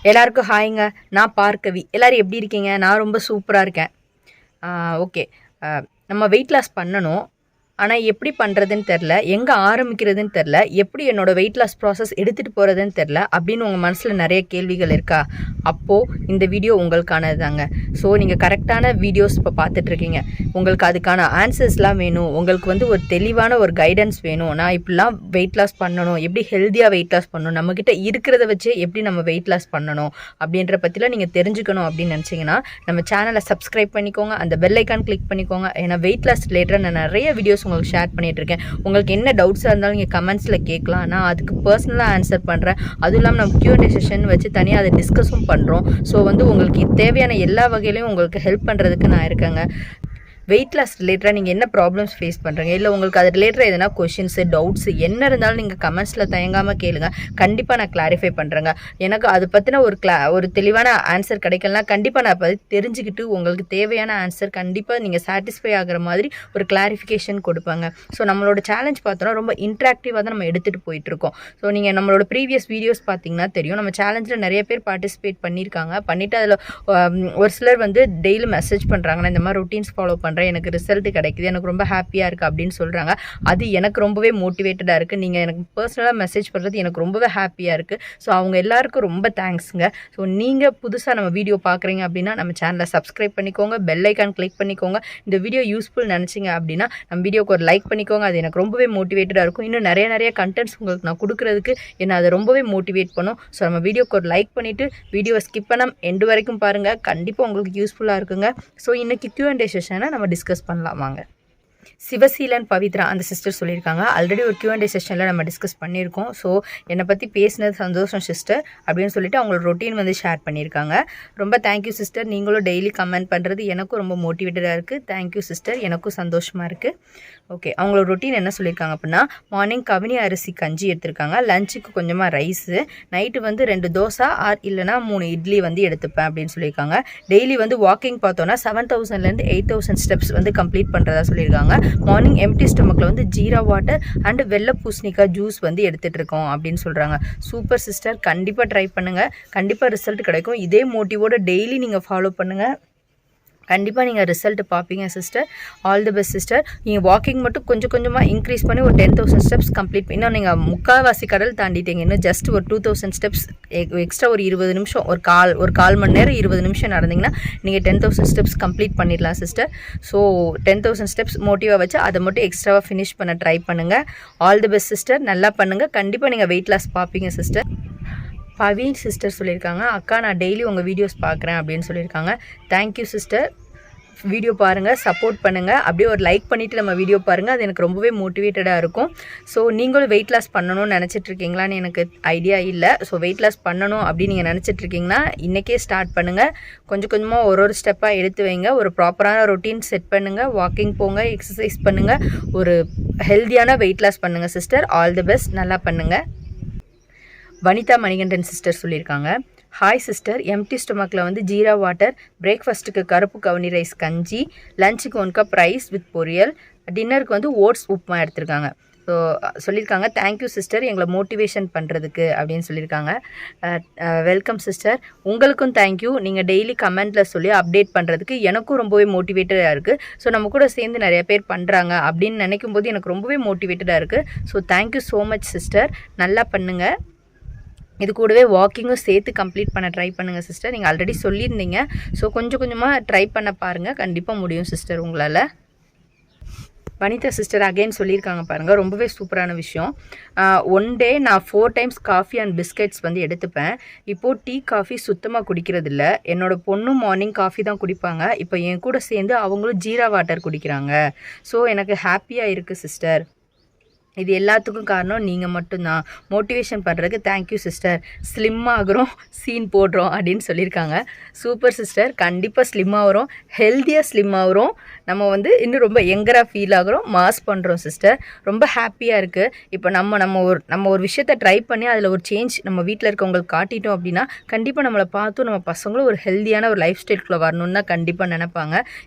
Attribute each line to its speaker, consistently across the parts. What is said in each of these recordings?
Speaker 1: எல்லாருக்கும் ஹாய்ங்க. நான் பார்கவி. எல்லாரும் எப்படி இருக்கீங்க? நான் ரொம்ப சூப்பராக இருக்கேன். ஓகே. நம்ம வெயிட் லாஸ் பண்ணணும். ஆனால் எப்படி பண்ணுறதுன்னு தெரில, எங்கே ஆரம்பிக்கிறதுன்னு தெரில, எப்படி என்னோடய வெயிட் லாஸ் ப்ராசஸ் எடுத்துகிட்டு போகிறதுன்னு தெரில அப்படின்னு உங்கள் மனசில் நிறைய கேள்விகள் இருக்கா? அப்போது இந்த வீடியோ உங்களுக்கானது தாங்க. ஸோ நீங்கள் கரெக்டான வீடியோஸ் இப்போ பார்த்துட்ருக்கீங்க. உங்களுக்கு அதுக்கான ஆன்சர்ஸ்லாம் வேணும், உங்களுக்கு ஒரு தெளிவான ஒரு கைடன்ஸ் வேணும். நான் இப்படிலாம் வெயிட் லாஸ் பண்ணணும், எப்படி ஹெல்த்தியாக வெயிட் லாஸ் பண்ணணும், நம்மக்கிட்ட இருக்கிறத வச்சே எப்படி நம்ம வெயிட் லாஸ் பண்ணணும் அப்படின்ற பற்றிலாம் நீங்கள் தெரிஞ்சுக்கணும் அப்படின்னு நினச்சிங்கன்னா நம்ம சேனலை சப்ஸ்கிரைப் பண்ணிக்கோங்க, அந்த பெல் ஐக்கான் கிளிக் பண்ணிக்கோங்க. ஏன்னா வெயிட் லாஸ் ரிலேட்டடாக நான் நிறைய வீடியோஸ் உங்களுக்கு ஷேர் பண்ணிகிட்ருக்கேன். உங்களுக்கு என்ன டவுட்ஸாக இருந்தாலும் நீங்கள் கமெண்ட்ஸில் கேட்கலாம், நான் அதுக்கு பர்சனலாக ஆன்சர் பண்ணுறேன். அதுவும் இல்லாமல் நம்ம Q&A செஷன் வச்சு தனியாக அதை டிஸ்கஸும் பண்ணுறோம். ஸோ உங்களுக்கு தேவையான எல்லா வகையிலையும் உங்களுக்கு ஹெல்ப் பண்ணுறதுக்கு நான் இருக்கேங்க. வெயிட் லாஸ் ரிலேட்டடாக நீங்கள் என்ன ப்ராப்ளம்ஸ் ஃபேஸ் பண்ணுறீங்க, இல்லை உங்களுக்கு அது ரிலேட்டடாக எதனா கொஷின்ஸு டவுட்ஸு என்ன இருந்தாலும் நீங்கள் கமெண்ட்ஸில் தயங்காமல் கேளுங்க. கண்டிப்பாக நான் கிளாரிஃபை பண்ணுறேங்க. எனக்கு அது பற்றின ஒரு தெளிவான ஆன்சர் கிடைக்கலனா கண்டிப்பாக நான் பற்றி தெரிஞ்சுக்கிட்டு உங்களுக்கு தேவையான ஆன்சர் கண்டிப்பாக நீங்கள் சாட்டிஸ்ஃபை ஆகிற மாதிரி ஒரு கிளாரிஃபிகேஷன் கொடுப்பாங்க. ஸோ நம்மளோட சேலஞ்ச் பார்த்தோன்னா ரொம்ப இன்ட்ராக்டிவாக தான் நம்ம எடுத்துகிட்டு போயிட்டுருக்கோம். ஸோ நீங்கள் நம்மளோட ப்ரீவியஸ் வீடியோஸ் பார்த்தீங்கன்னா தெரியும், நம்ம சேலஞ்சில் நிறைய பேர் பார்ட்டிசிபேட் பண்ணிவிட்டு அதில் ஒரு சிலர் டெய்லி மெசேஜ் பண்ணுறாங்க, நான் இந்த மாதிரி ரொட்டீன்ஸ் ஃபாலோ பண்ணுறேன், எனக்கு ரிசல்ட் கிடைக்குது, எனக்கு ரொம்ப ஹாப்பியாக இருக்குது அப்படின்னு சொல்கிறாங்க. அது எனக்கு ரொம்பவே மோட்டிவேட்டடாக இருக்குது. நீங்கள் எனக்கு பர்சனலாக மெசேஜ் பண்ணுறது எனக்கு ரொம்பவே ஹாப்பியாக இருக்குது. ஸோ அவங்க எல்லாருக்கும் ரொம்ப தேங்க்ஸுங்க. ஸோ நீங்கள் புதுசாக நம்ம வீடியோ பார்க்குறீங்க அப்படின்னா நம்ம சேனலை சப்ஸ்கிரைப் பண்ணிக்கோங்க, பெல் ஐக்கான் கிளிக் பண்ணிக்கோங்க. இந்த வீடியோ யூஸ்ஃபுல் நினச்சிங்க அப்படின்னா நம்ம வீடியோக்கு ஒரு லைக் பண்ணிக்கோங்க. அது எனக்கு ரொம்பவே மோட்டிவேட்டடாக இருக்கும். இன்னும் நிறைய கண்டென்ட்ஸ் உங்களுக்கு நான் கொடுக்குறதுக்கு என்ன அதை ரொம்பவே மோட்டிவேட் பண்ணும். ஸோ நம்ம வீடியோக்கு ஒரு லைக் பண்ணிவிட்டு வீடியோவை ஸ்கிப் பண்ணாமல் எண்டு வரைக்கும் பாருங்கள். கண்டிப்பாக உங்களுக்கு யூஸ்ஃபுல்லாக இருக்குங்க. ஸோ இன்றைக்கி Q&A செஷனை நம்ம டிஸ்கஸ் பண்ணலாம் வாங்க. சிவசீலன் பவித்ரா அந்த சிஸ்டர் சொல்லியிருக்காங்க, ஆல்ரெடி ஒரு Q&A செஷனில் நம்ம டிஸ்கஸ் பண்ணியிருக்கோம். ஸோ என்னை பற்றி பேசினது சந்தோஷம் சிஸ்டர் அப்படின்னு சொல்லிட்டு அவங்களோட ரொட்டீன் ஷேர் பண்ணியிருக்காங்க. ரொம்ப தேங்க்யூ சிஸ்டர். நீங்களும் டெய்லி கமெண்ட் பண்ணுறது எனக்கும் ரொம்ப மோட்டிவேட்டடாக இருக்குது. தேங்க்யூ சிஸ்டர், எனக்கும் சந்தோஷமாக இருக்குது. ஓகே, அவங்களோட ரொட்டீன் என்ன சொல்லியிருக்காங்க அப்படின்னா, மார்னிங் கவினி அரிசி கஞ்சி எடுத்திருக்காங்க, லஞ்சுக்கு கொஞ்சமாக ரைஸு, நைட்டு 2 தோசை ஆர் இல்லைனா 3 இட்லி எடுத்துப்பேன் அப்படின்னு சொல்லியிருக்காங்க. டெய்லி வாக்கிங் பார்த்தோன்னா 7000லேருந்து 8000 ஸ்டெப்ஸ் கம்ப்ளீட் பண்ணுறதா சொல்லியிருக்காங்க. மார்னிங் எம்டி ஸ்டொமக்கில் ஜீரா வாட்டர் அண்ட் வெள்ளை பூசணிக்காய் ஜூஸ் எடுத்துகிட்டு இருக்கோம் அப்படின்னு சொல்கிறாங்க. சூப்பர் சிஸ்டர், கண்டிப்பாக ட்ரை பண்ணுங்கள், கண்டிப்பாக ரிசல்ட் கிடைக்கும். இதே மோட்டிவோட டெய்லி நீங்கள் ஃபாலோ பண்ணுங்கள், கண்டிப்பாக நீங்கள் ரிசல்ட் பார்ப்பீங்க sister. All the best sister. நீங்கள் வாக்கிங் மட்டும் கொஞ்சமாக இன்க்ரீஸ் பண்ணி ஒரு 10,000 ஸ்டெப்ஸ் கம்ப்ளீட் இன்னும் நீங்கள் முக்கால்வாசி கடல் தாண்டிட்டீங்க. இன்னும் ஜஸ்ட் ஒரு 2000 ஸ்டெப்ஸ் எக்ஸ்ட்ரா ஒரு 20 நிமிஷம் ஒரு கால் மணி நேரம் 20 நிமிஷம் நடந்தீங்கன்னா நீங்கள் 10,000 ஸ்டெப்ஸ் கம்ப்ளீட் பண்ணிடலாம் சிஸ்டர். ஸோ 10,000 ஸ்டெப்ஸ் மோட்டிவாக வச்சு அதை மட்டும் எக்ஸ்ட்ராவாக ஃபினிஷ் பண்ண ட்ரை பண்ணுங்கள். ஆல் தி பெஸ்ட் சிஸ்டர், நல்லா பண்ணுங்கள். கண்டிப்பாக நீங்கள் வெயிட் லாஸ் பார்ப்பீங்க சிஸ்டர். பவீன் சிஸ்டர் சொல்லியிருக்காங்க, அக்கா நான் டெய்லி உங்கள் வீடியோஸ் பார்க்குறேன் அப்படின்னு சொல்லியிருக்காங்க. Thank you sister. வீடியோ பாருங்கள், சப்போர்ட் பண்ணுங்கள், அப்படியே ஒரு லைக் பண்ணிவிட்டு நம்ம வீடியோ பாருங்கள், அது எனக்கு ரொம்பவே மோட்டிவேட்டடாக இருக்கும். ஸோ நீங்களும் வெயிட் லாஸ் பண்ணணும்னு நினச்சிட்ருக்கீங்களான்னு எனக்கு ஐடியா இல்லை. ஸோ வெயிட் லாஸ் பண்ணணும் அப்படின்னு நீங்கள் நினச்சிட்ருக்கீங்கன்னா இன்றைக்கே ஸ்டார்ட் பண்ணுங்கள். கொஞ்சமாக ஒரு ஸ்டெப்பாக எடுத்து வைங்க. ஒரு ப்ராப்பரான ரொட்டீன் செட் பண்ணுங்கள், வாக்கிங் போங்க, எக்ஸசைஸ் பண்ணுங்கள், ஒரு ஹெல்த்தியான வெயிட் லாஸ் பண்ணுங்கள் சிஸ்டர். ஆல் தி பெஸ்ட், நல்லா பண்ணுங்கள். வனிதா மணிகண்டன் சிஸ்டர் சொல்லியிருக்காங்க, ஹாய் சிஸ்டர், எம்டி ஸ்டொமக்கில் ஜீரா வாட்டர், பிரேக்ஃபாஸ்ட்டுக்கு கருப்பு கவுனி ரைஸ் கஞ்சி, லஞ்சுக்கு 1 கப் ரைஸ் வித் பொரியல், டின்னருக்கு ஓட்ஸ் உப்புமா எடுத்திருக்காங்க. ஸோ சொல்லியிருக்காங்க, தேங்க்யூ சிஸ்டர் எங்களை மோட்டிவேஷன் பண்ணுறதுக்கு அப்படின்னு சொல்லியிருக்காங்க. வெல்கம் சிஸ்டர், உங்களுக்கும் தேங்க்யூ. நீங்கள் டெய்லி கமெண்ட்டில் சொல்லி அப்டேட் பண்ணுறதுக்கு எனக்கும் ரொம்பவே மோட்டிவேட்டடாக இருக்குது. ஸோ நம்ம கூட சேர்ந்து நிறைய பேர் பண்ணுறாங்க அப்படின்னு நினைக்கும் போது எனக்கு ரொம்பவே மோட்டிவேட்டடாக இருக்குது. So thank you so much sister, நல்லா பண்ணுங்கள். இது கூடவே வாக்கிங்கும் சேர்த்து கம்ப்ளீட் பண்ண ட்ரை பண்ணுங்கள் சிஸ்டர். நீங்கள் ஆல்ரெடி சொல்லியிருந்தீங்க. ஸோ கொஞ்சமாக ட்ரை பண்ண பாருங்கள், கண்டிப்பாக முடியும் சிஸ்டர் உங்களால். வனிதா சிஸ்டர் அகெயின் சொல்லியிருக்காங்க பாருங்கள், ரொம்பவே சூப்பரான விஷயம். ஒன் டே நான் 4 டைம்ஸ் காஃபி அண்ட் பிஸ்கெட்ஸ் எடுத்துப்பேன். இப்போது டீ காஃபி சுத்தமாக குடிக்கிறதில்ல. என்னோடய பொண்ணும் மார்னிங் காஃபி தான் குடிப்பாங்க. இப்போ என் கூட சேர்ந்து அவங்களும் ஜீரா வாட்டர் குடிக்கிறாங்க. ஸோ எனக்கு ஹாப்பியாக இருக்குது சிஸ்டர். இது எல்லாத்துக்கும் காரணம் நீங்கள் மட்டும்தான். மோட்டிவேஷன் பண்ணுறதுக்கு தேங்க்யூ சிஸ்டர். ஸ்லிம் ஆகிறோம், சீன் போடுறோம் அப்படின்னு சொல்லியிருக்காங்க. சூப்பர் சிஸ்டர், கண்டிப்பாக ஸ்லிம் ஆகிறோம், ஹெல்த்தியாக ஸ்லிம் ஆகிறோம். நம்ம இன்னும் ரொம்ப யங்கராக ஃபீல் ஆகிறோம், மாஸ் பண்ணுறோம் சிஸ்டர். ரொம்ப ஹாப்பியாக இருக்குது. இப்போ நம்ம ஒரு விஷயத்தை ட்ரை பண்ணி அதில் ஒரு சேஞ்ச் நம்ம வீட்டில் இருக்கவங்களுக்கு காட்டிட்டோம் அப்படின்னா கண்டிப்பாக நம்மளை பார்த்து நம்ம பசங்களும் ஒரு ஹெல்த்தியான ஒரு லைஃப் ஸ்டைலுக்குள்ளே வரணுன்னு தான் கண்டிப்பாக நினைப்பாங்க.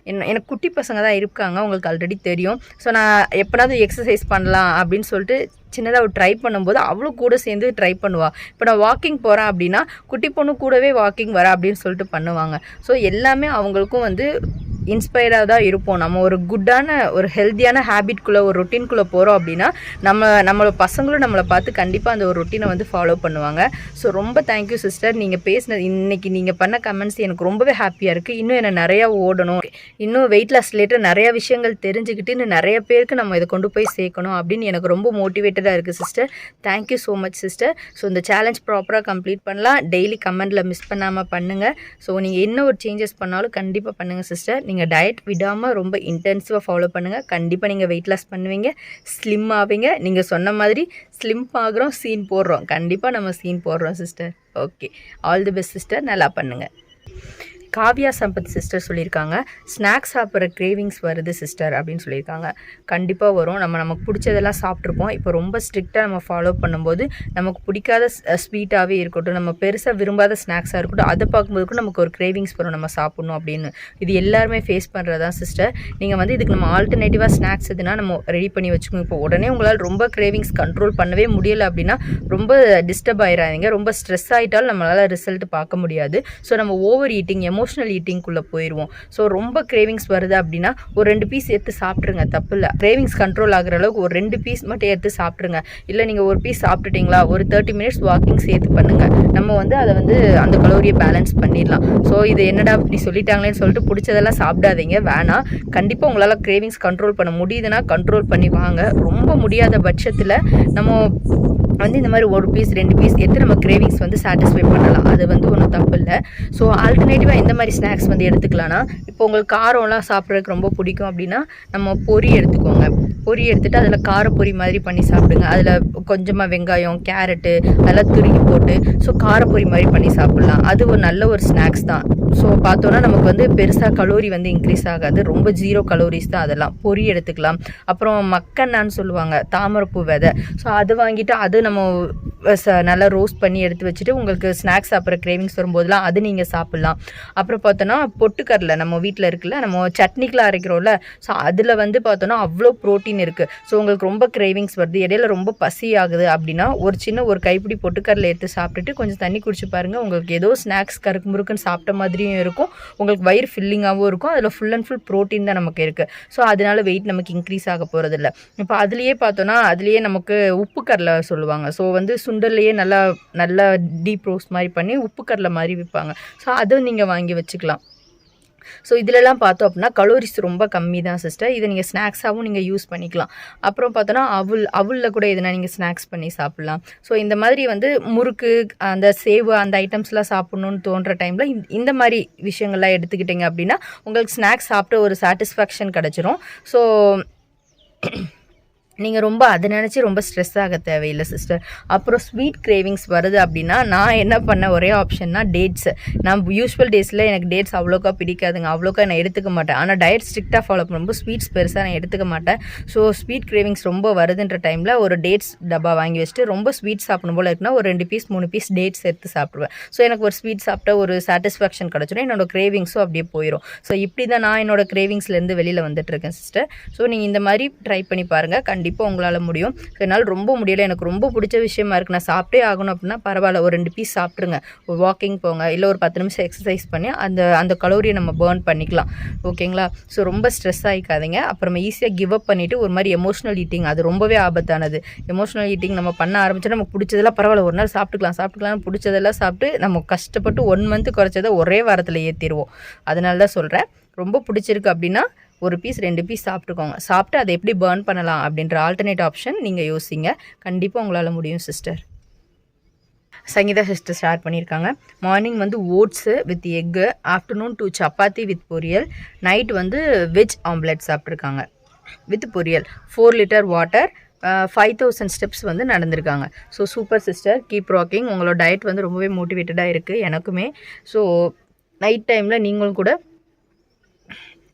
Speaker 1: எனக்கு குட்டி பசங்க தான் இருக்காங்க, உங்களுக்கு ஆல்ரெடி தெரியும். ஸோ நான் எப்போனாவது எக்ஸசைஸ் பண்ணலாம் அப்படின்னு சொல்லிட்டு சின்னதாக ஒரு ட்ரை பண்ணும்போது அவளும் கூட சேர்ந்து ட்ரை பண்ணுவாள். இப்போ நான் வாக்கிங் போகிறேன் அப்படின்னா குட்டி பொண்ணு கூடவே வாக்கிங் வரேன் அப்படின்னு சொல்லிட்டு பண்ணுவாங்க. ஸோ எல்லாமே அவங்களுக்கும் வந்து இன்ஸ்பயராக தான் இருப்போம். நம்ம ஒரு குட்டான ஒரு ஹெல்த்தியான ஹேபிட்குள்ளே ஒரு ரொட்டீன்குள்ளே போகிறோம் அப்படின்னா நம்மளோட பசங்களும் நம்மளை பார்த்து கண்டிப்பாக அந்த ஒரு ரொட்டீனை வந்து ஃபாலோ பண்ணுவாங்க. ஸோ ரொம்ப தேங்க்யூ சிஸ்டர். நீங்கள் பேசினது இன்றைக்கி நீங்கள் பண்ண கமெண்ட்ஸ் எனக்கு ரொம்பவே ஹாப்பியாக இருக்குது. இன்னும் என்னை நிறையா ஓடணும், இன்னும் வெயிட் லாஸ் ரிலேட்டட் நிறையா விஷயங்கள் தெரிஞ்சுக்கிட்டு இன்னும் நிறைய பேருக்கு நம்ம இதை கொண்டு போய் சேர்க்கணும் அப்படின்னு எனக்கு ரொம்ப மோட்டிவேட்டடாக இருக்குது sister. Thank you so much sister. So இந்த சேலஞ்ச் ப்ராப்பராக கம்ப்ளீட் பண்ணலாம். டெய்லி கமெண்டில் மிஸ் பண்ணாமல் பண்ணுங்கள். ஸோ நீங்கள் என்ன ஒரு சேஞ்சஸ் பண்ணாலும் கண்டிப்பாக பண்ணுங்கள் சிஸ்டர். நீங்கள் டயட் விடாமல் ரொம்ப இன்டென்சிவாக ஃபாலோ பண்ணுங்கள். கண்டிப்பாக நீங்கள் வெயிட் லாஸ் பண்ணுவீங்க, ஸ்லிம் ஆவீங்க. நீங்கள் சொன்ன மாதிரி ஸ்லிம் ஆகிறோம், சீன் போடுறோம், கண்டிப்பாக நம்ம சீன் போடுறோம் sister. Okay, all the best sister. நல்லா பண்ணுங்கள். காவ்யா சம்பத் சிஸ்டர் சொல்லியிருக்காங்க, ஸ்நாக்ஸ் சாப்பிட்ற கிரேவிங்ஸ் வருது சிஸ்டர் அப்படின்னு சொல்லியிருக்காங்க. கண்டிப்பாக வரும். நமக்கு பிடிச்சதெல்லாம் சாப்பிட்ருப்போம். இப்போ ரொம்ப ஸ்ட்ரிக்டாக நம்ம ஃபாலோ பண்ணும்போது நமக்கு பிடிக்காத ஸ்வீட்டாகவே இருக்கட்டும், நம்ம பெருசாக விரும்பாத ஸ்நாக்ஸாக இருக்கட்டும், அதை பார்க்கும்போது கூட நமக்கு ஒரு கிரேவிங்ஸ் வரும் நம்ம சாப்பிட்ணும் அப்படின்னு. இது எல்லாருமே ஃபேஸ் பண்ணுறதான் சிஸ்டர். நீங்கள் வந்து இதுக்கு நம்ம ஆல்டர்னேட்டிவாக ஸ்நாக்ஸ் எதுனா நம்ம ரெடி பண்ணி வச்சுக்கோங்க. இப்போ உடனே உங்களால் ரொம்ப கிரேவிங்ஸ் கண்ட்ரோல் பண்ணவே முடியலை அப்படின்னா ரொம்ப டிஸ்டர்ப் ஆயிடாதீங்க. ரொம்ப ஸ்ட்ரெஸ் ஆகிட்டாலும் நம்மளால் ரிசல்ட் பார்க்க முடியாது. ஸோ நம்ம ஓவர் ஈட்டிங், எமோஷனல் ஈட்டிங்குள்ளே போயிடுவோம். ஸோ ரொம்ப கிரேவிங்ஸ் வருது அப்படின்னா ஒரு 2 பீஸ் எடுத்து சாப்பிட்ருங்க, தப்பு இல்லை. கிரேவிங்ஸ் கண்ட்ரோல் ஆகிற அளவுக்கு ஒரு 2 பீஸ் மட்டும் எடுத்து சாப்பிட்ருங்க. இல்லை நீங்கள் ஒரு பீஸ் சாப்பிட்டுட்டிங்களா, ஒரு 30 மினிட்ஸ் வாக்கிங் சேர்த்து பண்ணுங்கள். நம்ம வந்து அதை வந்து அந்த கலோரியை பேலன்ஸ் பண்ணிடலாம். ஸோ இது என்னடா இப்படி சொல்லிட்டாங்களேன்னு சொல்லிட்டு பிடிச்சதெல்லாம் சாப்பிடாதீங்க, வேணாம். கண்டிப்பாக உங்களால் கிரேவிங்ஸ் கண்ட்ரோல் பண்ண முடியுதுன்னா கண்ட்ரோல் பண்ணி வாங்க. ரொம்ப முடியாத பட்சத்தில் நம்ம வந்து இந்த மாதிரி ஒரு பீஸ் 2 பீஸ் எடுத்து நம்ம கிரேவிங்ஸ் வந்து சாட்டிஸ்ஃபை பண்ணலாம். அது வந்து ஒன்றும் தப்பு இல்லை. ஸோ ஆல்டர்னேட்டிவாக எந்த மாதிரி ஸ்நாக்ஸ் வந்து எடுத்துக்கலாம்னா, இப்போ உங்களுக்கு காரம்லாம் சாப்பிட்றதுக்கு ரொம்ப பிடிக்கும் அப்படின்னா நம்ம பொரி எடுத்துக்கோங்க. பொரி எடுத்துகிட்டு அதில் காரப்பொரி மாதிரி பண்ணி சாப்பிடுங்க. அதில் கொஞ்சமாக வெங்காயம், கேரட்டு அதெல்லாம் துருகி போட்டு ஸோ காரப்பொரி மாதிரி பண்ணி சாப்பிட்லாம். அது ஒரு நல்ல ஒரு ஸ்நாக்ஸ் தான். ஸோ பார்த்தோன்னா நமக்கு வந்து பெருசாக கலோரி வந்து இன்க்ரீஸ் ஆகாது. ரொம்ப 0 கலோரிஸ் தான். அதெல்லாம் பொரி எடுத்துக்கலாம். அப்புறம் மக்கெண்ணான்னு சொல்லுவாங்க, தாமரைப்பூ விதை. ஸோ அது வாங்கிட்டு அது நம்ம நல்லா ரோஸ்ட் பண்ணி எடுத்து வச்சுட்டு உங்களுக்கு ஸ்நாக்ஸ் சாப்பிட்ற கிரேவிங்ஸ் வரும்போதெல்லாம் அது நீங்கள் சாப்பிட்லாம். அப்புறம் பார்த்தோன்னா பொட்டுக்கடலை நம்ம வீட்டில் இருக்குல்ல, நம்ம சட்னிக்கெலாம் அரைக்கிறோம்ல, ஸோ அதில் வந்து பார்த்தோன்னா அவ்வளோ ப்ரோட்டீன் இருக்குது. ஸோ உங்களுக்கு ரொம்ப கிரேவிங்ஸ் வருது, இடையில ரொம்ப பசி ஆகுது அப்படின்னா ஒரு கைப்பிடி பொட்டுக்கடலை எடுத்து சாப்பிட்டுட்டு கொஞ்சம் தண்ணி குடிச்சு பாருங்கள். உங்களுக்கு ஏதோ ஸ்நாக்ஸ் கருக்கு முறுக்குன்னு சாப்பிட்ட மாதிரியும் இருக்கும், உங்களுக்கு வயிறு ஃபில்லிங்காகவும் இருக்கும். அதில் ஃபுல் அண்ட் ஃபுல் ப்ரோட்டீன் தான் நமக்கு இருக்குது. ஸோ அதனால வெயிட் நமக்கு இன்க்ரீஸ் ஆக போகிறதில்ல. இப்போ அதுலேயே பார்த்தோன்னா அதுலேயே நமக்கு உப்பு கடலை சொல்லுவாங்க. ஸோ வந்து சுண்டல்லையே நல்லா டீப் ரோஸ்ட் மாதிரி பண்ணி உப்பு கடலை மாதிரி விற்பாங்க. ஸோ அதுவும் நீங்கள் வாங்கி வச்சுக்கலாம். ஸோ இதிலெல்லாம் பார்த்தோம் அப்படின்னா கலோரிஸ் ரொம்ப கம்மி தான் சிஸ்டர். இதை நீங்கள் ஸ்நாக்ஸாகவும் நீங்கள் யூஸ் பண்ணிக்கலாம். அப்புறம் பார்த்தோன்னா அவுளில் கூட எதுனா நீங்கள் ஸ்நாக்ஸ் பண்ணி சாப்பிட்லாம். ஸோ இந்த மாதிரி வந்து முறுக்கு, அந்த சேவு, அந்த ஐட்டம்ஸ்லாம் சாப்பிட்ணுன்னு தோன்ற டைமில் இந்த மாதிரி விஷயங்கள்லாம் எடுத்துக்கிட்டிங்க அப்படின்னா உங்களுக்கு ஸ்நாக்ஸ் சாப்பிட்டு ஒரு சாட்டிஸ்ஃபேக்ஷன் கிடச்சிரும். ஸோ நீங்கள் ரொம்ப அதை நினச்சி ரொம்ப ஸ்ட்ரெஸ் ஆக தேவையில்லை சிஸ்டர். அப்புறம் ஸ்வீட் கிரேவிங்ஸ் வருது அப்படின்னா நான் என்ன பண்ண ஒரே ஆப்ஷன்னா டேட்ஸு. நான் யூஸ்வல் டேஸில் எனக்கு டேட்ஸ் அவ்வளோக்கா பிடிக்காதுங்க, அவ்வளோக்கா நான் எடுத்துக்க மாட்டேன். ஆனால் டயட் ஸ்ட்ரிக்டாக ஃபாலோ பண்ணும்போது ஸ்வீட்ஸ் பெருசாக நான் எடுத்துக்க மாட்டேன். ஸோ ஸ்வீட் கிரேவிங்ஸ் ரொம்ப வருதுன்ற டைமில் ஒரு டேட்ஸ் டப்பா வாங்கி வச்சுட்டு ரொம்ப ஸ்வீட் சாப்பிடும் போல் இருக்குன்னா ஒரு 2 பீஸ் 3 பீஸ் டேட்ஸ் எடுத்து சாப்பிடுவேன். ஸோ எனக்கு ஒரு ஸ்வீட் சாப்பிட்டா ஒரு சாட்டிஸ்ஃபேக்ஷன் கிடச்சிடும், என்னோட கிரேவிங்ஸும் அப்படியே போயிடும். ஸோ இப்படி தான் நான் என்னோட கிரேவிங்ஸ்லேருந்து வெளியில் வந்துட்டுருக்கேன் சிஸ்டர். ஸோ நீங்கள் இந்த மாதிரி ட்ரை பண்ணி பாருங்கள், கண்டிப்பாக உங்களால் முடியும். என்னால் ரொம்ப முடியலை, எனக்கு ரொம்ப பிடிச்ச விஷயமா இருக்குது, நான் சாப்பிட்டே ஆகணும் அப்படின்னா பரவாயில்ல, ஒரு 2 பீஸ் சாப்பிட்ருங்க, ஒரு வாக்கிங் போங்க, இல்லை ஒரு 10 நிமிஷம் எக்ஸசைஸ் பண்ணி அந்த கலோரியை நம்ம பேர்ன் பண்ணிக்கலாம். ஓகேங்களா? ஸோ ரொம்ப ஸ்ட்ரெஸ் ஆகிக்காதீங்க. அப்புறமா ஈஸியாக கிவ் அப் பண்ணிவிட்டு ஒரு மாதிரி எமோஷனல் ஈட்டிங், அது ரொம்பவே ஆபத்தானது. எமோஷனல் ஈட்டிங் நம்ம பண்ண ஆரம்பிச்சா நமக்கு பிடிச்சதெல்லாம் பரவாயில்ல, ஒரு நாள் சாப்பிட்டுக்கலாம் பிடிச்சதெல்லாம் சாப்பிட்டு நம்ம கஷ்டப்பட்டு 1 மந்த் குறைச்சதை ஒரே வாரத்தில் ஏற்றிடுவோம். அதனால தான் சொல்கிறேன், ரொம்ப பிடிச்சிருக்கு அப்படின்னா ஒரு பீஸ் 2 பீஸ் சாப்பிட்டுக்கோங்க. சாப்பிட்டு அதை எப்படி பேர்ன் பண்ணலாம் அப்படின்ற ஆல்டர்னேட் ஆப்ஷன் நீங்கள் யோசிங்க. கண்டிப்பாக உங்களால் முடியும் சிஸ்டர். சங்கீதா சிஸ்டர் ஷேர் பண்ணியிருக்காங்க, மார்னிங் வந்து oats with egg, afternoon 2 chapati with பொரியல், நைட் வந்து வெஜ் ஆம்லெட் சாப்பிட்ருக்காங்க வித் பொரியல், 4 லிட்டர் வாட்டர், 5000 ஸ்டெப்ஸ் வந்து நடந்திருக்காங்க. So super sister, keep rocking. உங்களோட டயட் வந்து ரொம்பவே மோட்டிவேட்டடாக இருக்குது எனக்குமே. ஸோ நைட் டைமில் நீங்களும் கூட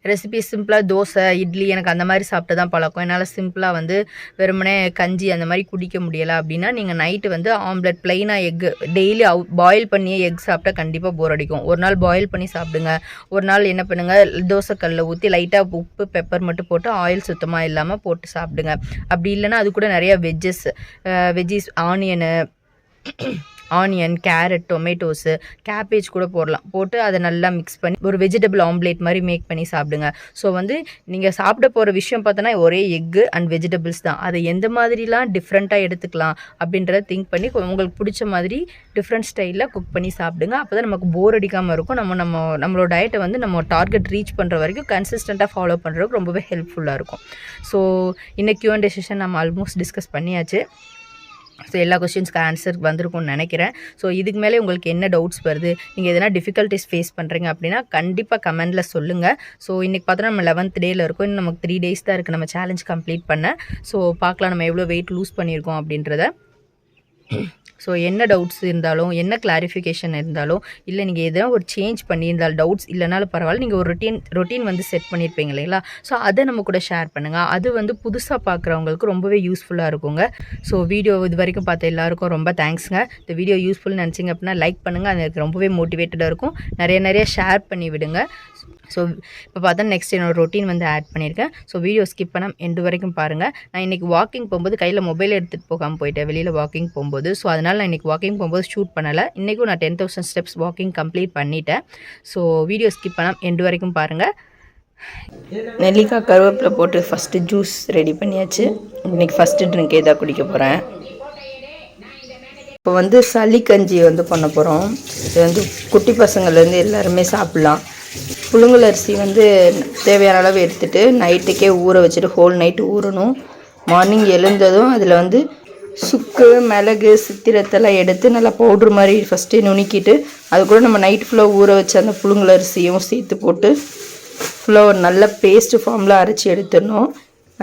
Speaker 1: ரெசிபி சிம்பிளாக தோசை, இட்லி எனக்கு அந்த மாதிரி சாப்பிட்டு தான் பழக்கம். என்னால் சிம்பிளாக வந்து வெறுமனே கஞ்சி அந்த மாதிரி குடிக்க முடியலை அப்படின்னா நீங்கள் நைட்டு வந்து ஆம்லெட் ப்ளைனாக எக்கு டெய்லி பாயில் பண்ணியே எக் சாப்பிட்டா கண்டிப்பாக போர் அடிக்கும். ஒரு நாள் பாயில் பண்ணி சாப்பிடுங்க. ஒரு நாள் என்ன பண்ணுங்கள், தோசைக்கல்லில் ஊற்றி லைட்டாக உப்பு பெப்பர் மட்டும் போட்டு ஆயில் சுத்தமாக இல்லாமல் போட்டு சாப்பிடுங்க. அப்படி இல்லைன்னா அது கூட நிறையா veggies onion, carrot, tomatoes, cabbage கூட போட்டு அதை நல்லா மிக்ஸ் பண்ணி ஒரு வெஜிடபிள் ஆம்லேட் மாதிரி மேக் பண்ணி சாப்பிடுங்க. ஸோ வந்து நீங்கள் சாப்பிட போகிற விஷயம் பார்த்தோன்னா ஒரே எக்கு அண்ட் வெஜிடபிள்ஸ் தான். அதை எந்த மாதிரிலாம் டிஃப்ரெண்ட்டாக எடுத்துக்கலாம் அப்படின்றத திங்க் பண்ணி உங்களுக்கு பிடிச்ச மாதிரி டிஃப்ரெண்ட் ஸ்டைலில் குக் பண்ணி சாப்பிடுங்க. அப்போ தான் நமக்கு போர் அடிக்காமல் இருக்கும். நம்மளோட டயட்டை வந்து நம்ம டார்கெட் ரீச் பண்ணுற வரைக்கும் கன்சிஸ்டண்ட்டாக ஃபாலோ பண்ணுறதுக்கு ரொம்பவே ஹெல்ப்ஃபுல்லாக இருக்கும். ஸோ இன்னைக்கு Q&A செஷன் நம்ம ஆல்மோஸ்ட் டிஸ்கஸ் பண்ணியாச்சு. ஸோ எல்லா கொஸ்டின்ஸ்க்கு ஆன்சர் வந்திருக்கும்னு நினைக்கிறேன். ஸோ இதுக்கு மேலே உங்களுக்கு என்ன டவுட்ஸ் வருது, நீங்கள் எதனா டிஃபிகல்ட்டிஸ் ஃபேஸ் பண்ணுறீங்க அப்படின்னா கண்டிப்பாக கமெண்டில் சொல்லுங்கள். ஸோ இன்றைக்கி பார்த்தோன்னா நம்ம 11th டேயில் இருக்கோம். இன்னும் நமக்கு 3 days தான் இருக்குது நம்ம சேலஞ்ச் கம்ப்ளீட் பண்ண. ஸோ பார்க்கலாம் நம்ம எவ்வளோ வெயிட் லூஸ் பண்ணியிருக்கோம் அப்படின்றத. ஸோ என்ன டவுட்ஸ் இருந்தாலும், என்ன கிளாரிஃபிகேஷன் இருந்தாலும், இல்லை நீங்கள் எதனா ஒரு சேஞ்ச் பண்ணியிருந்தாலும், டவுட்ஸ் இல்லைனாலும் பரவாயில்ல, நீங்கள் ஒரு ரொட்டீன் வந்து செட் பண்ணியிருப்பீங்க இல்லைங்களா? ஸோ அதை நம்ம கூட ஷேர் பண்ணுங்கள். அது வந்து புதுசாக பார்க்குறவங்களுக்கு ரொம்பவே யூஸ்ஃபுல்லாக இருக்குங்க. ஸோ வீடியோ இது வரைக்கும் பார்த்த எல்லாருக்கும் ரொம்ப தேங்க்ஸுங்க. இந்த வீடியோ யூஸ்ஃபுல்னு நினச்சிங்க அப்படின்னா லைக் பண்ணுங்கள். அது எனக்கு ரொம்பவே மோட்டிவேட்டடாக இருக்கும். நிறைய ஷேர் பண்ணி விடுங்க. ஸோ இப்போ பார்த்தா நெக்ஸ்ட் என்னோட ரொட்டீன் வந்து ஆட் பண்ணியிருக்கேன். ஸோ வீடியோ ஸ்கிப் பண்ணால் எண்டு வரைக்கும் பாருங்கள். நான் இன்றைக்கி வாக்கிங் போகும்போது கையில் மொபைல் எடுத்துகிட்டு போகாமல் போயிட்டேன் வெளியில் வாக்கிங் போகும்போது. ஸோ அதனால் நான் இன்றைக்கி வாக்கிங் போகும்போது ஷூட் பண்ணலை. இன்றைக்கும் நான் 10,000 steps வாக்கிங் கம்ப்ளீட் பண்ணிட்டேன். ஸோ வீடியோ ஸ்கிப் பண்ணால் எண்டு வரைக்கும் பாருங்கள். நெல்லிக்காய் கருவேப்பிலை போட்டு ஃபஸ்ட்டு ஜூஸ் ரெடி பண்ணியாச்சு. இன்றைக்கி ஃபஸ்ட்டு ட்ரிங்க் தான் குடிக்க போகிறேன். இப்போ வந்து சளி கஞ்சி வந்து பண்ண போகிறோம். இது வந்து குட்டி பசங்கள்லேருந்து எல்லாருமே சாப்பிட்லாம். புழுங்கல் அரிசி வந்து தேவையான அளவு எடுத்துகிட்டு நைட்டுக்கே ஊற வச்சுட்டு ஹோல் நைட்டு ஊறணும். மார்னிங் எழுந்ததும் அதில் வந்து சுக்கு, மிளகு, சித்திரத்தெல்லாம் எடுத்து நல்லா பவுட்ரு மாதிரி ஃபஸ்ட்டே நுணுக்கிட்டு அது கூட நம்ம நைட்டு ஃபுல்லாக ஊற வச்சு அந்த புழுங்கல் அரிசியும் சேர்த்து போட்டு ஃபுல்லாக ஒரு நல்ல பேஸ்ட்டு ஃபார்மில் அரைச்சி எடுத்துடணும்.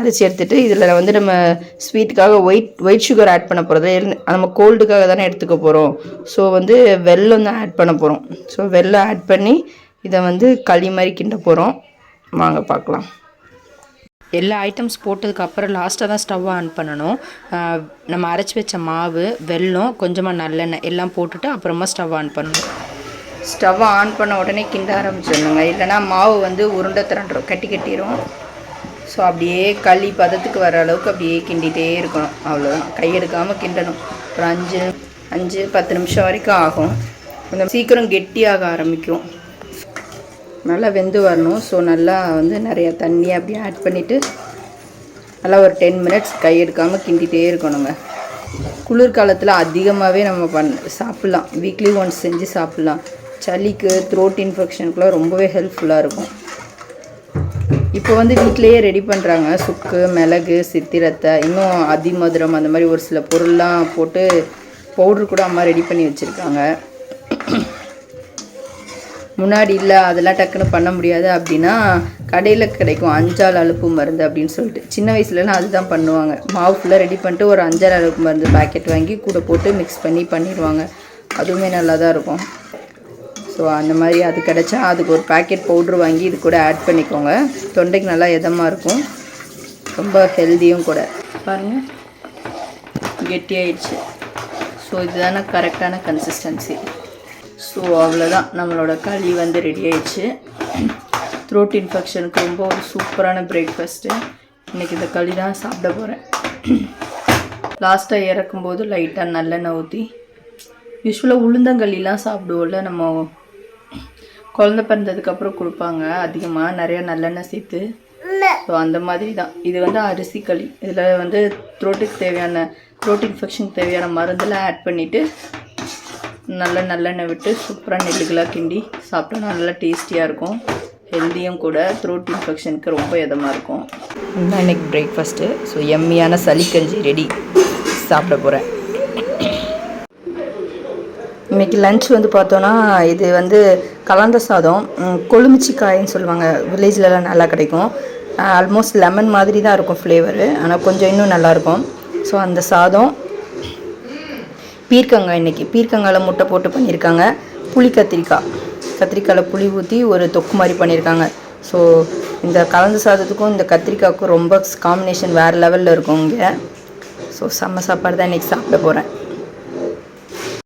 Speaker 1: அரைச்சி எடுத்துகிட்டு இதில் வந்து நம்ம ஸ்வீட்டுக்காக ஒயிட் சுகர் ஆட் பண்ண போகிறது. நம்ம கோல்டுக்காக தானே எடுத்துக்க போகிறோம். ஸோ வந்து வெல்லம் தான் ஆட் பண்ண போகிறோம். ஸோ வெல்லம் ஆட் பண்ணி இதை வந்து களி மாதிரி கிண்ட போகிறோம். வாங்க பார்க்கலாம். எல்லா ஐட்டம்ஸ் போட்டதுக்கப்புறம் லாஸ்ட்டாக தான் ஸ்டவ் ஆன் பண்ணணும். நம்ம அரைச்சி வச்ச மாவு, வெல்லம், கொஞ்சமாக நல்லெண்ணெய் எல்லாம் போட்டுட்டு அப்புறமா ஸ்டவ் ஆன் பண்ணணும். ஸ்டவ் ஆன் பண்ண உடனே கிண்ட ஆரம்பிச்சிடணுங்க. இல்லைனா மாவு வந்து உருண்டை திரண்டுரும், கட்டிடும். ஸோ அப்படியே களி பதத்துக்கு வர அளவுக்கு அப்படியே கிண்டிகிட்டே இருக்கணும். அவ்வளோதான், கையெடுக்காமல் கிண்டணும். ஒரு 5-10 நிமிஷம் வரைக்கும் ஆகும். கொஞ்சம் சீக்கிரம் கெட்டியாக ஆரம்பிக்கும். நல்லா வெந்து வரணும். ஸோ நல்லா வந்து நிறையா தண்ணி அப்படியே ஆட் பண்ணிவிட்டு நல்லா ஒரு 10 minutes கையெடுக்காமல் கிண்டிகிட்டே இருக்கணுங்க. குளிர்காலத்தில் அதிகமாகவே நம்ம சாப்பிட்லாம். வீக்லி ஒன்ஸ் செஞ்சு சாப்பிட்லாம். சளிக்கு, த்ரோட் இன்ஃபெக்ஷனுக்குலாம் ரொம்பவே ஹெல்ப்ஃபுல்லாக இருக்கும். இப்போ வந்து வீட்டிலையே ரெடி பண்ணுறாங்க. சுக்கு, மிளகு, சித்திரத்தை, இன்னும் அதிமதுரம் அந்த மாதிரி ஒரு சில பொருள்லாம் போட்டு பவுட்ரு கூட அம்மா ரெடி பண்ணி வச்சுருக்காங்க. முன்னாடி இல்லை அதெல்லாம் டக்குன்னு பண்ண முடியாது அப்படின்னா கடையில் கிடைக்கும் அஞ்சால் அலுப்பு மருந்து அப்படின்னு சொல்லிட்டு. சின்ன வயசுலலாம் அதுதான் பண்ணுவாங்க. மாவு ஃபுல்லாக ரெடி பண்ணிட்டு ஒரு அஞ்சால் அலுப்பு மருந்து பேக்கெட் வாங்கி கூட போட்டு மிக்ஸ் பண்ணிடுவாங்க. அதுவுமே நல்லா தான் இருக்கும். ஸோ அந்த மாதிரி அது கிடச்சா அதுக்கு ஒரு பேக்கெட் பவுட்ரு வாங்கி இது கூட ஆட் பண்ணிக்கோங்க. தொண்டைக்கு நல்லா இதமாக இருக்கும், ரொம்ப ஹெல்த்தியும் கூட. பாருங்கள், கெட்டியாயிடுச்சு. ஸோ இதுதானே கரெக்டான கன்சிஸ்டன்சி. ஸோ அவ்வளோதான், நம்மளோட களி வந்து ரெடி ஆயிடுச்சு. த்ரோட் இன்ஃபெக்ஷனுக்கு ரொம்ப ஒரு சூப்பரான பிரேக்ஃபாஸ்ட்டு. இன்றைக்கி இந்த களி தான் சாப்பிட போகிறேன். லாஸ்ட்டாக இறக்கும்போது லைட்டாக நல்லெண்ணெய் ஊற்றி, யூஸ்வலாக உளுந்தங்களிலாம் சாப்பிடுவோம்ல நம்ம, குழந்த பிறந்ததுக்கப்புறம் கொடுப்பாங்க அதிகமாக நிறையா நல்லெண்ணெய் சேர்த்து. ஸோ அந்த மாதிரி தான் இது வந்து அரிசி களி. இதில் வந்து த்ரோட்டுக்கு தேவையான, த்ரோட் இன்ஃபெக்ஷனுக்கு தேவையான மருந்தெல்லாம் ஆட் பண்ணிவிட்டு நல்லெண்ணெய் விட்டு சூப்பராக நெல்லுகளாக கிண்டி சாப்பிட்டோன்னா நல்லா டேஸ்டியாக இருக்கும். ஹெல்த்தியும் கூட, த்ரோட் இன்ஃபெக்ஷனுக்கு ரொம்ப இதமாக இருக்கும். இதுதான் இன்றைக்கி பிரேக்ஃபாஸ்ட்டு. ஸோ எம்மியான சளி கஞ்சி ரெடி, சாப்பிட போகிறேன். இன்றைக்கி லன்ச் வந்து பார்த்தோன்னா இது வந்து கலந்த சாதம், கொழுமிச்சிக்காயின்னு சொல்லுவாங்க, வில்லேஜ்லலாம் நல்லா கிடைக்கும். ஆல்மோஸ்ட் லெமன் மாதிரி தான் இருக்கும் ஃப்ளேவரு, ஆனால் கொஞ்சம் இன்னும் நல்லாயிருக்கும். ஸோ அந்த சாதம், பீர்க்கங்காய், இன்றைக்கி பீர்க்கங்காயில் முட்டை போட்டு பண்ணியிருக்காங்க. புளி கத்திரிக்காயில் புளி ஊற்றி ஒரு தொக்கு மாதிரி பண்ணியிருக்காங்க. ஸோ இந்த கலந்து சாதத்துக்கும் இந்த கத்திரிக்காய்க்கும் ரொம்ப காம்பினேஷன் வேறு லெவலில் இருக்கும் இங்கே. ஸோ செம்ம சாப்பாடு தான் இன்றைக்கி சாப்பிட போகிறேன்.